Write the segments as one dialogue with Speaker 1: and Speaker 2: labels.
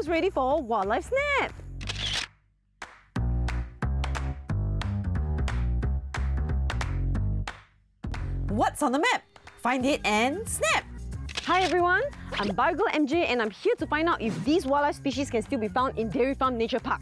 Speaker 1: who's ready for Wildlife Snap?
Speaker 2: What's on the map? Find it and snap!
Speaker 1: Hi everyone, I'm Biogirl MJ and I'm here to find out if these wildlife species can still be found in Dairy Farm Nature Park.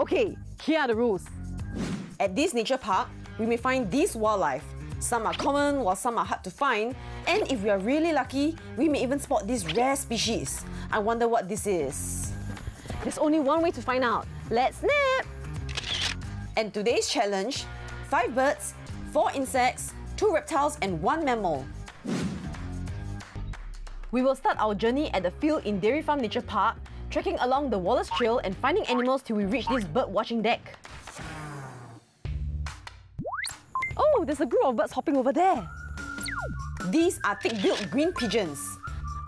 Speaker 1: Okay, here are the rules.
Speaker 2: At this nature park, we may find these wildlife. Some are common while some are hard to find, and if we are really lucky, we may even spot this rare species. I wonder what this is.
Speaker 1: There's only one way to find out. Let's snap!
Speaker 2: And today's challenge, 5 birds, 4 insects, 2 reptiles and 1 mammal. We will start our journey at the field in Dairy Farm Nature Park, trekking along the Wallace Trail and finding animals till we reach this bird watching deck. Oh, there's a group of birds hopping over there. These are thick-billed green pigeons.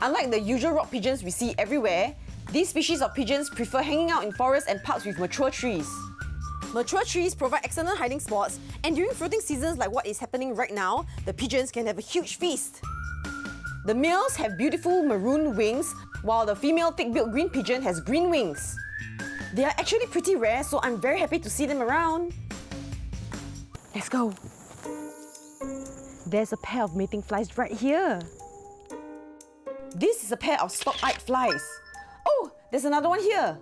Speaker 2: Unlike the usual rock pigeons we see everywhere, these species of pigeons prefer hanging out in forests and parks with mature trees. Mature trees provide excellent hiding spots, and during fruiting seasons like what is happening right now, the pigeons can have a huge feast. The males have beautiful maroon wings, while the female thick-billed green pigeon has green wings. They are actually pretty rare, so I'm very happy to see them around.
Speaker 1: Let's go. There's a pair of mating flies right here.
Speaker 2: This is a pair of stock-eyed flies. Oh, there's another one here.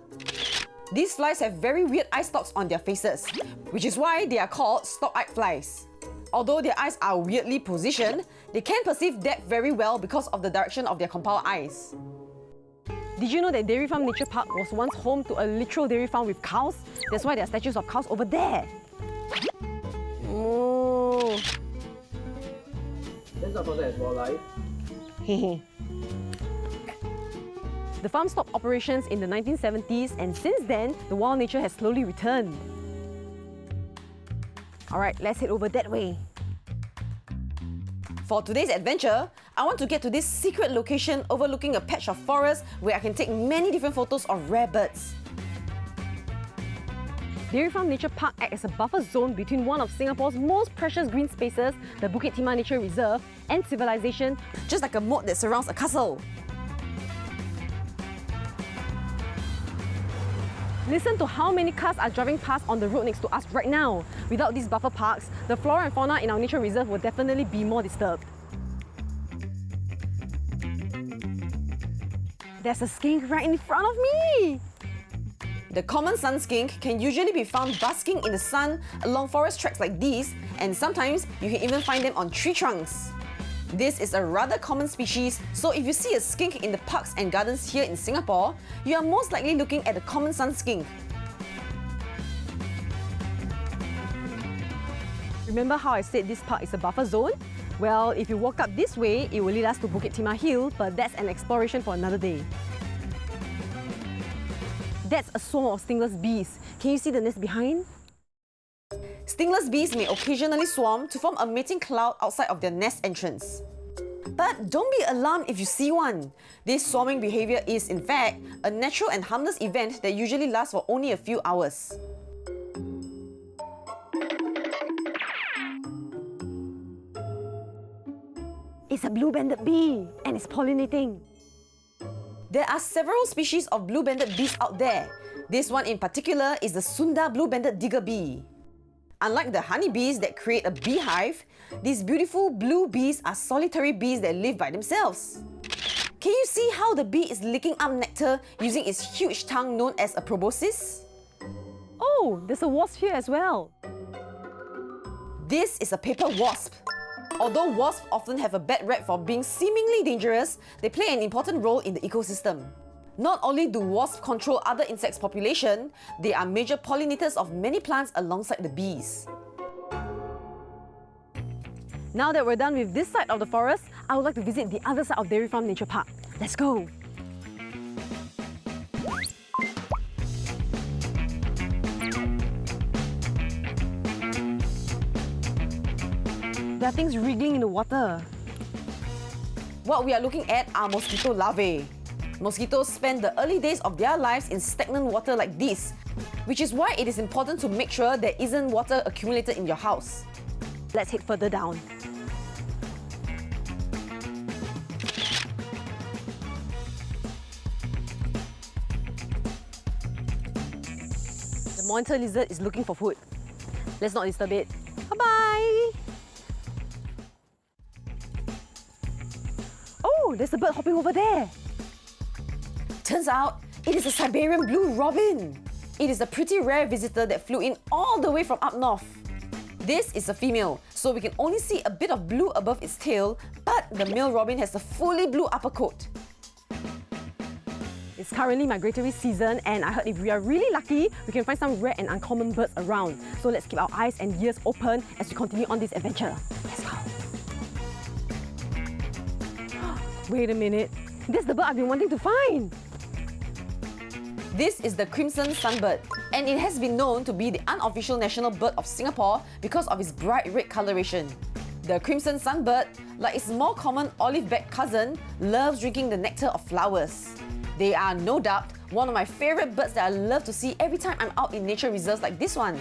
Speaker 2: These flies have very weird eye stalks on their faces, which is why they are called stock-eyed flies. Although their eyes are weirdly positioned, they can perceive depth very well because of the direction of their compound eyes.
Speaker 1: Did you know that Dairy Farm Nature Park was once home to a literal dairy farm with cows? That's why there are statues of cows over there. Oh.
Speaker 3: That's not considered as wildlife.
Speaker 1: The farm stopped operations in the 1970s, and since then, the wild nature has slowly returned. Alright, let's head over that way.
Speaker 2: For today's adventure, I want to get to this secret location overlooking a patch of forest where I can take many different photos of rare birds.
Speaker 1: Dairy Farm Nature Park acts as a buffer zone between one of Singapore's most precious green spaces, the Bukit Timah Nature Reserve, and civilization,
Speaker 2: just like a moat that surrounds a castle.
Speaker 1: Listen to how many cars are driving past on the road next to us right now. Without these buffer parks, the flora and fauna in our nature reserve will definitely be more disturbed. There's a skink right in front of me!
Speaker 2: The common sun skink can usually be found basking in the sun along forest tracks like these, and sometimes you can even find them on tree trunks. This is a rather common species, so if you see a skink in the parks and gardens here in Singapore, you are most likely looking at the common sun skink.
Speaker 1: Remember how I said this park is a buffer zone? Well, if you walk up this way, it will lead us to Bukit Timah Hill, but that's an exploration for another day. That's a swarm of stingless bees. Can you see the nest behind?
Speaker 2: Stingless bees may occasionally swarm to form a mating cloud outside of their nest entrance. But don't be alarmed if you see one. This swarming behaviour is, in fact, a natural and harmless event that usually lasts for only a few hours.
Speaker 1: It's a blue-banded bee, and it's pollinating.
Speaker 2: There are several species of blue-banded bees out there. This one in particular is the Sunda blue-banded digger bee. Unlike the honeybees that create a beehive, these beautiful blue bees are solitary bees that live by themselves. Can you see how the bee is licking up nectar using its huge tongue known as a proboscis?
Speaker 1: Oh, there's a wasp here as well.
Speaker 2: This is a paper wasp. Although wasps often have a bad rap for being seemingly dangerous, they play an important role in the ecosystem. Not only do wasps control other insects' population, they are major pollinators of many plants alongside the bees.
Speaker 1: Now that we're done with this side of the forest, I would like to visit the other side of Dairy Farm Nature Park. Let's go! There are things wriggling in the water.
Speaker 2: What we are looking at are mosquito larvae. Mosquitoes spend the early days of their lives in stagnant water like this, which is why it is important to make sure there isn't water accumulated in your house.
Speaker 1: Let's head further down. monitor lizard is looking for food. Let's not disturb it. Bye-bye! Oh, there's a bird hopping over there.
Speaker 2: Turns out, it is a Siberian blue robin. It is a pretty rare visitor that flew in all the way from up north. This is a female, so we can only see a bit of blue above its tail, but the male robin has a fully blue upper coat.
Speaker 1: It's currently migratory season, and I heard if we are really lucky, we can find some rare and uncommon birds around. So let's keep our eyes and ears open as we continue on this adventure. Let's go! Wait a minute, that's the bird I've been wanting to find!
Speaker 2: This is the crimson sunbird, and it has been known to be the unofficial national bird of Singapore because of its bright red coloration. The crimson sunbird, like its more common olive-backed cousin, loves drinking the nectar of flowers. They are no doubt one of my favourite birds that I love to see every time I'm out in nature reserves like this one.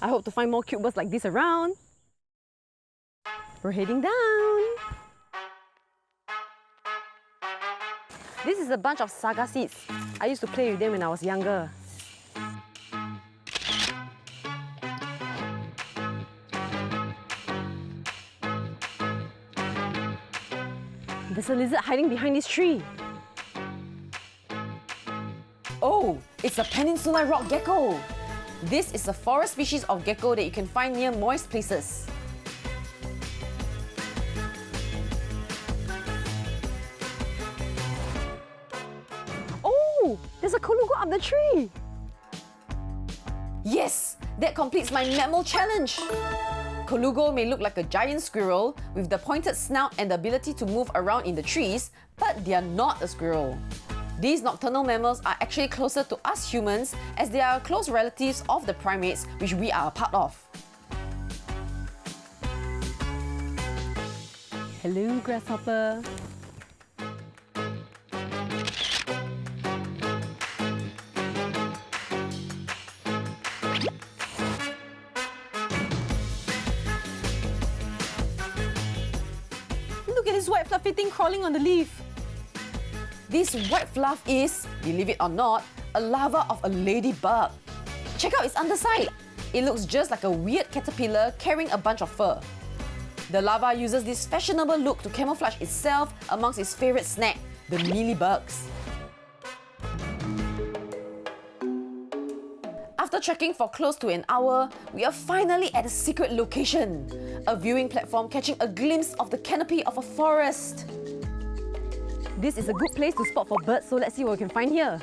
Speaker 1: I hope to find more cute birds like this around. We're heading down. This is a bunch of saga seeds. I used to play with them when I was younger. There's a lizard hiding behind this tree.
Speaker 2: Oh, it's a peninsular rock gecko. This is a forest species of gecko that you can find near moist places.
Speaker 1: Oh, there's a colugo up the tree.
Speaker 2: Yes, that completes my mammal challenge. Colugo may look like a giant squirrel with the pointed snout and the ability to move around in the trees, but they are not a squirrel. These nocturnal mammals are actually closer to us humans as they are close relatives of the primates which we are a part of.
Speaker 1: Hello, grasshopper.
Speaker 2: Look at this white fluffy thing crawling on the leaf. This white fluff is, believe it or not, a larva of a ladybug. Check out its underside. It looks just like a weird caterpillar carrying a bunch of fur. The larva uses this fashionable look to camouflage itself amongst its favourite snack, the mealybugs. After trekking for close to an hour, we are finally at a secret location. A viewing platform catching a glimpse of the canopy of a forest.
Speaker 1: This is a good place to spot for birds, so let's see what we can find here.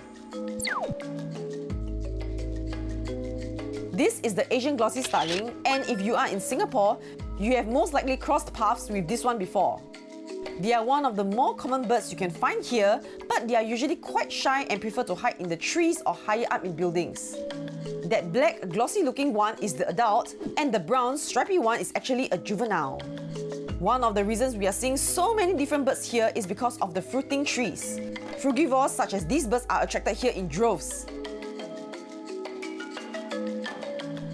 Speaker 2: This is the Asian glossy starling, and if you are in Singapore, you have most likely crossed paths with this one before. They are one of the more common birds you can find here, but they are usually quite shy and prefer to hide in the trees or higher up in buildings. That black, glossy-looking one is the adult, and the brown, stripy one is actually a juvenile. One of the reasons we are seeing so many different birds here is because of the fruiting trees. Frugivores such as these birds are attracted here in droves.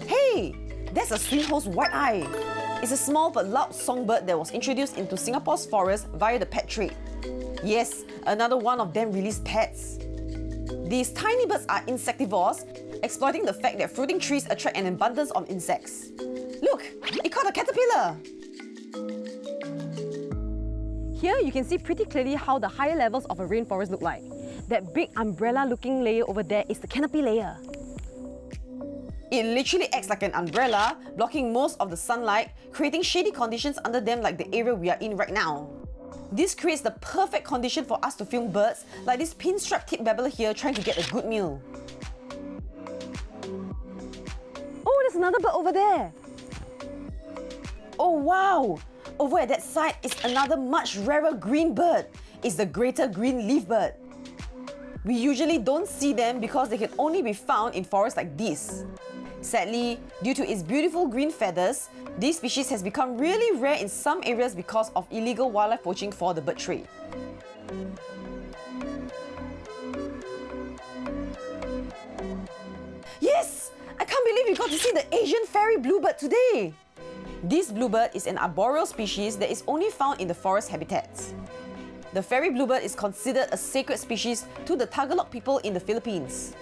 Speaker 2: Hey! That's a swinhoe's white-eye. It's a small but loud songbird that was introduced into Singapore's forests via the pet trade. Yes, another one of them released pets. These tiny birds are insectivores, exploiting the fact that fruiting trees attract an abundance of insects. Look! It caught a caterpillar!
Speaker 1: Here you can see pretty clearly how the higher levels of a rainforest look like. That big umbrella-looking layer over there is the canopy layer.
Speaker 2: It literally acts like an umbrella, blocking most of the sunlight, creating shady conditions under them like the area we are in right now. This creates the perfect condition for us to film birds, like this pinstripe tip babbler here trying to get a good meal.
Speaker 1: Oh, there's another bird over there.
Speaker 2: Oh wow! Over at that side is another much rarer green bird. It's the greater green leafbird. We usually don't see them because they can only be found in forests like this. Sadly, due to its beautiful green feathers, this species has become really rare in some areas because of illegal wildlife poaching for the bird trade. Yes! I can't believe we got to see the Asian fairy bluebird today! This bluebird is an arboreal species that is only found in the forest habitats. The fairy bluebird is considered a sacred species to the Tagalog people in the Philippines.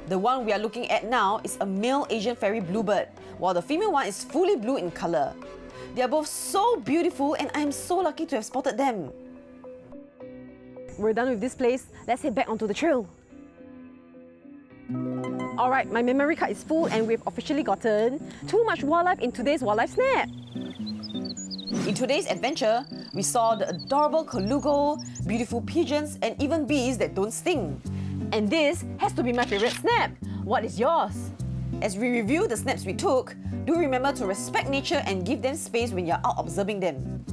Speaker 2: The one we are looking at now is a male Asian fairy bluebird, while the female one is fully blue in colour. They are both so beautiful and I am so lucky to have spotted them.
Speaker 1: We're done with this place. Let's head back onto the trail. Alright, my memory card is full and we've officially gotten too much wildlife in today's Wildlife Snap.
Speaker 2: In today's adventure, we saw the adorable colugo, beautiful pigeons, and even bees that don't sting.
Speaker 1: And this has to be my favourite snap. What is yours?
Speaker 2: As we review the snaps we took, do remember to respect nature and give them space when you're out observing them.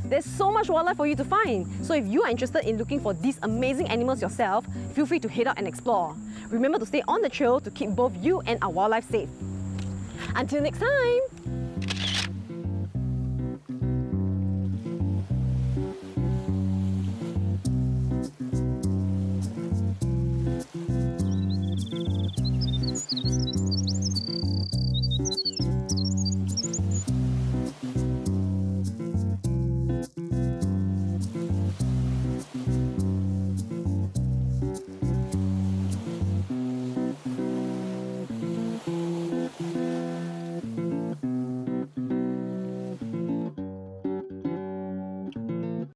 Speaker 1: There's so much wildlife for you to find, so if you are interested in looking for these amazing animals yourself, feel free to head out and explore. Remember to stay on the trail to keep both you and our wildlife safe. Until next time!